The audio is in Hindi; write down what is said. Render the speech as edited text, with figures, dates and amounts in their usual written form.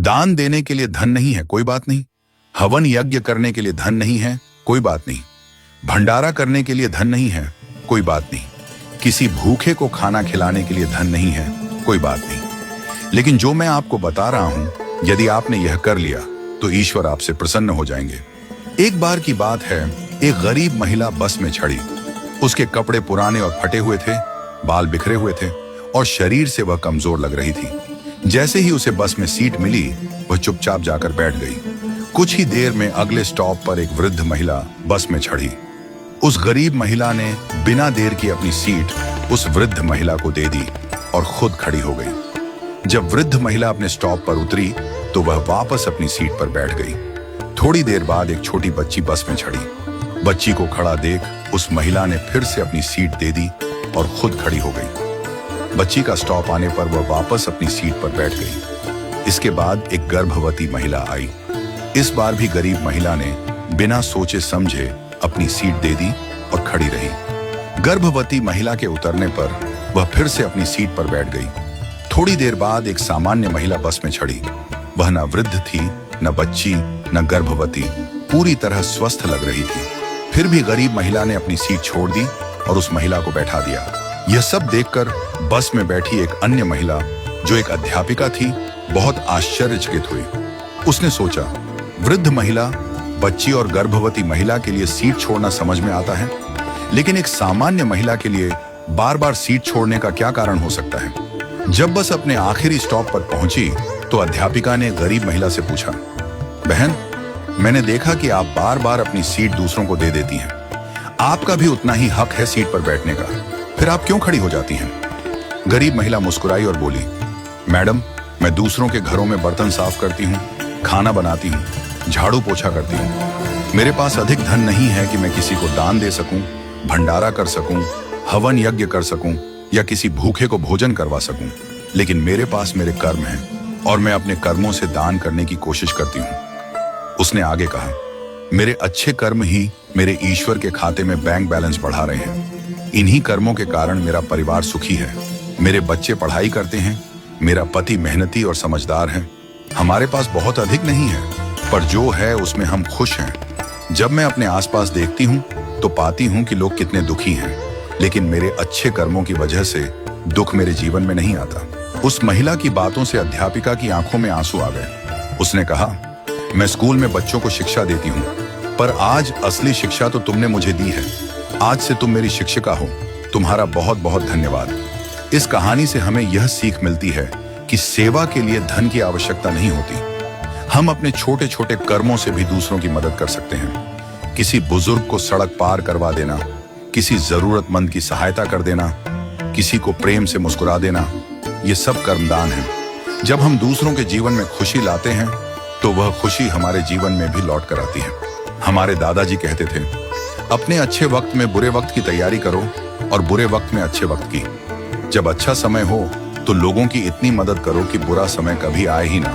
दान देने के लिए धन नहीं है, कोई बात नहीं। हवन यज्ञ करने के लिए धन नहीं है, कोई बात नहीं। भंडारा करने के लिए धन नहीं है, कोई बात नहीं। किसी भूखे को खाना खिलाने के लिए धन नहीं है, कोई बात नहीं। लेकिन जो मैं आपको बता रहा हूं, यदि आपने यह कर लिया तो ईश्वर आपसे प्रसन्न हो जाएंगे। एक बार की बात है, एक गरीब महिला बस में चढ़ी। उसके कपड़े पुराने और फटे हुए थे, बाल बिखरे हुए थे और शरीर से वह कमजोर लग रही थी। जैसे ही उसे बस में सीट मिली, वह चुपचाप जाकर बैठ गई। कुछ ही देर में अगले स्टॉप पर एक वृद्ध महिला बस में चढ़ी। उस गरीब महिला ने बिना देर की अपनी सीट उस वृद्ध महिला को दे दी और खुद खड़ी हो गई। जब वृद्ध महिला अपने स्टॉप पर उतरी तो वह वापस अपनी सीट पर बैठ गई। थोड़ी देर बाद एक छोटी बच्ची बस में चढ़ी। बच्ची को खड़ा देख उस महिला ने फिर से अपनी सीट दे दी और खुद खड़ी हो गई। बच्ची का स्टॉप आने पर वह वापस अपनी सीट पर बैठ गई। इसके बाद एक गर्भवती महिला आई। इस बार भी गरीब महिला ने बिना सोचे समझे अपनी सीट दे दी और खड़ी रही। गर्भवती महिला के उतरने पर वह फिर से अपनी सीट पर बैठ गई। थोड़ी देर बाद एक सामान्य महिला बस में चढ़ी। वह न वृद्ध थी, न बच्ची, न गर्भवती, पूरी तरह स्वस्थ लग रही थी। फिर भी गरीब महिला ने अपनी सीट छोड़ दी और उस महिला को बैठा दिया। यह सब देखकर बस में बैठी एक अन्य महिला, जो एक अध्यापिका थी, बहुत आश्चर्यचकित हुई। उसने सोचा, वृद्ध महिला, बच्ची और गर्भवती महिला के लिए सीट छोड़ना समझ में आता है, लेकिन एक सामान्य महिला के लिए बार बार सीट छोड़ने का क्या कारण हो सकता है। जब बस अपने आखिरी स्टॉप पर पहुंची तो अध्यापिका ने गरीब महिला से पूछा, बहन, मैंने देखा कि आप बार बार अपनी सीट दूसरों को दे देती हैं। आपका भी उतना ही हक है सीट पर बैठने का, फिर आप क्यों खड़ी हो जाती हैं? गरीब महिला मुस्कुराई और बोली, मैडम, मैं दूसरों के घरों में बर्तन साफ करती हूँ, खाना बनाती हूँ, झाड़ू पोछा करती हूँ। मेरे पास अधिक धन नहीं है कि मैं किसी को दान दे सकूं, भंडारा कर सकूं, हवन यज्ञ कर सकूं या किसी भूखे को भोजन करवा सकूं। लेकिन मेरे पास मेरे कर्म हैं और मैं अपने कर्मों से दान करने की कोशिश करती हूँ। उसने आगे कहा, मेरे अच्छे कर्म ही मेरे ईश्वर के खाते में बैंक बैलेंस बढ़ा रहे हैं। इन्हीं कर्मों के कारण मेरा परिवार सुखी है। मेरे बच्चे पढ़ाई करते हैं, मेरा पति मेहनती और समझदार है। हमारे पास बहुत अधिक नहीं है, पर जो है उसमें हम खुश हैं। जब मैं अपने आसपास देखती हूँ तो पाती हूँ कि लोग कितने दुखी हैं, लेकिन मेरे अच्छे कर्मों की वजह से दुख मेरे जीवन में नहीं आता। उस महिला की बातों से अध्यापिका की आंखों में आंसू आ गए। उसने कहा, मैं स्कूल में बच्चों को शिक्षा देती हूँ, पर आज असली शिक्षा तो तुमने मुझे दी है। आज से तुम मेरी शिक्षिका हो। तुम्हारा बहुत बहुत धन्यवाद। इस कहानी से हमें यह सीख मिलती है कि सेवा के लिए धन की आवश्यकता नहीं होती। हम अपने छोटे छोटे कर्मों से भी दूसरों की मदद कर सकते हैं। किसी बुजुर्ग को सड़क पार करवा देना, किसी जरूरतमंद की सहायता कर देना, किसी को प्रेम से मुस्कुरा देना, ये सब कर्मदान है। जब हम दूसरों के जीवन में खुशी लाते हैं तो वह खुशी हमारे जीवन में भी लौट कर आती है। हमारे दादाजी कहते थे, अपने अच्छे वक्त में बुरे वक्त की तैयारी करो और बुरे वक्त में अच्छे वक्त की। जब अच्छा समय हो तो लोगों की इतनी मदद करो कि बुरा समय कभी आए ही ना।